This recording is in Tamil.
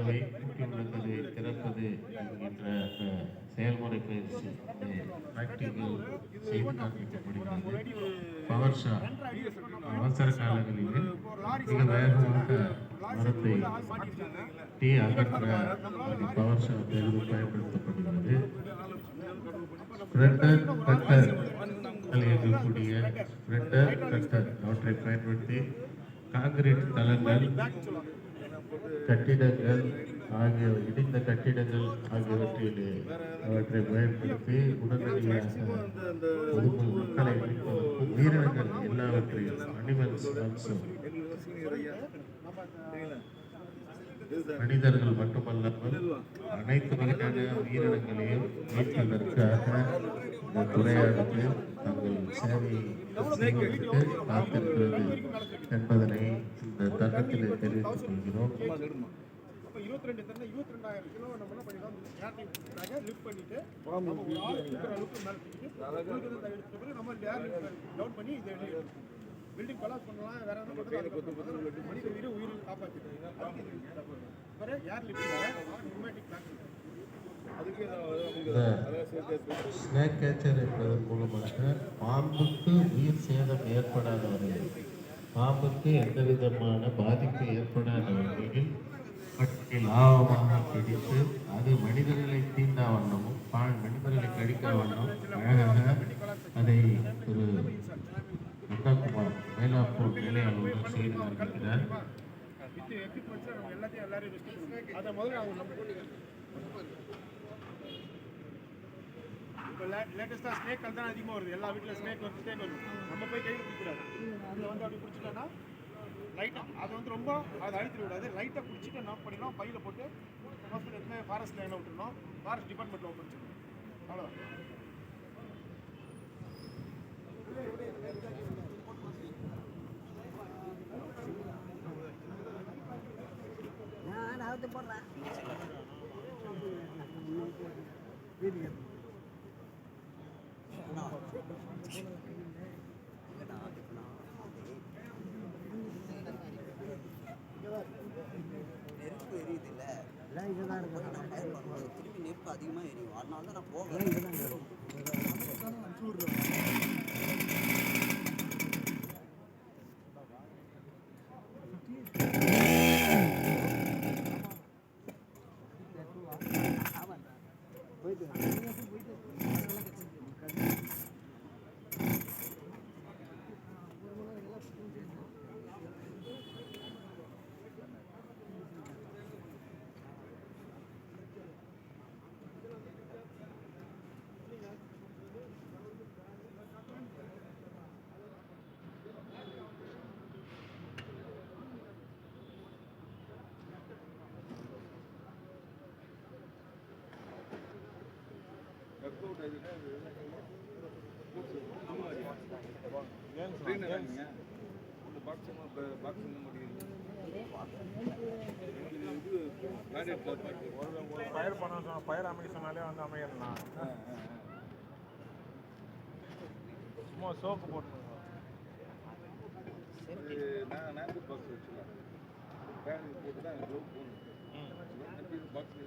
கதவை பூட்டி உள்ள கதவை திறப்பது என்கின்ற அந்த செயல்முறை பயிற்சி பிராக்டிக்கல் செய்து காண்பிக்கப்படுகிறது. பவர் ஷா அவசர காலங்களில் மிக வேகமாக மரத்தை டீ அகற்ற பவர் ஷா பெரிதும் பயன்படுத்தப்படுகிறது. ஸ்ப்ரெட்டர் கட்டர் இயங்கக்கூடிய ஸ்ப்ரெட்டர் கட்டர் அவற்றை பயன்படுத்தி காங்கிரீட் தளங்கள், கட்டிடங்கள் ஆகிய இடிந்த கட்டிடங்கள் ஆகியவற்றில் அவற்றை பயன்படுத்தி உடனடியாக மக்களை மீட்பதற்கும் உயிரினங்கள் எல்லாவற்றையும் அனிமல்ஸ் ஆல்சோ மனிதர்கள் மட்டுமல்லாமல் அனைத்து வகையான உயிரினங்களையும் மீட்பதற்காக இந்த துறையானது தங்கள் சேவையை செய்வதற்கு காத்திருக்கிறது என்பதனை இந்த தருணத்தில் தெரிவித்துக் கொள்கிறோம். 22 டன்ன 22,000 கிலோ நம்ம என்ன பண்ணிடலாம், ஏர் லிஃப்ட் பண்ணிட்டு நம்ம ஒரு ஆள் இருக்கிற அளவுக்கு மேலே தூக்கிட்டு நம்ம ஏர் டவுன் பண்ணி இதை பில்டிங் கொலாப்ஸ் பண்ணலாம். வேற என்ன பண்ணுறது, மனித உயிரை காப்பாற்றிட்டு ஏர் லிஃப்ட் ஸ்னேக் கேச்சர் என்பதன் மூலமாக பாம்புக்கு உயிர் சேதம் ஏற்படாத வகையில், பாம்புக்கு எந்த விதமான பாதிப்பு ஏற்படாத வகையில் லாபமாக பிடித்து அது மனிதர்களை தீண்டா வண்ணமும் மனிதர்களை கடிக்க வண்ணம் அழகாக அதை ஒரு நந்தகுமார் மயிலாப்பூர் நிலை அலுவலர் செய்து வருகிறார். இப்போ லேட்டஸ்ட்டாக ஸ்னேக் தான் அதிகமாக வருது. எல்லா வீட்டில் ஸ்னேக் வருது. நம்ம போய் கை பிடிக்கூடாது. அதில் அப்படி பிடிச்சிட்டோன்னா லைட்டாக அதை ரொம்ப அதை அழித்து விடாது. லைட்டாக பிடிச்சிட்டு என்ன பண்ணிடணும், பையில் போட்டு ஹாஸ்பிட்டல் எடுத்து ஃபாரஸ்ட் லைனில் விட்டுருணும், ஃபாரஸ்ட் டிபார்ட்மெண்ட்டில் ஒப்படைச்சிடணும். அவ்வளோ போடுறேன். நெருப்பு எரியுது இல்லை, திரும்பி நெருப்பு அதிகமாக எரியும். அதனால தான் நான் போகிறேன். பயிர் பண்ண பயிர் அமைக்க சொன்னாலே வந்து அமையலாம். சும்மா சோப்பு போட்டு போட்டு தான் பாக்ஸ்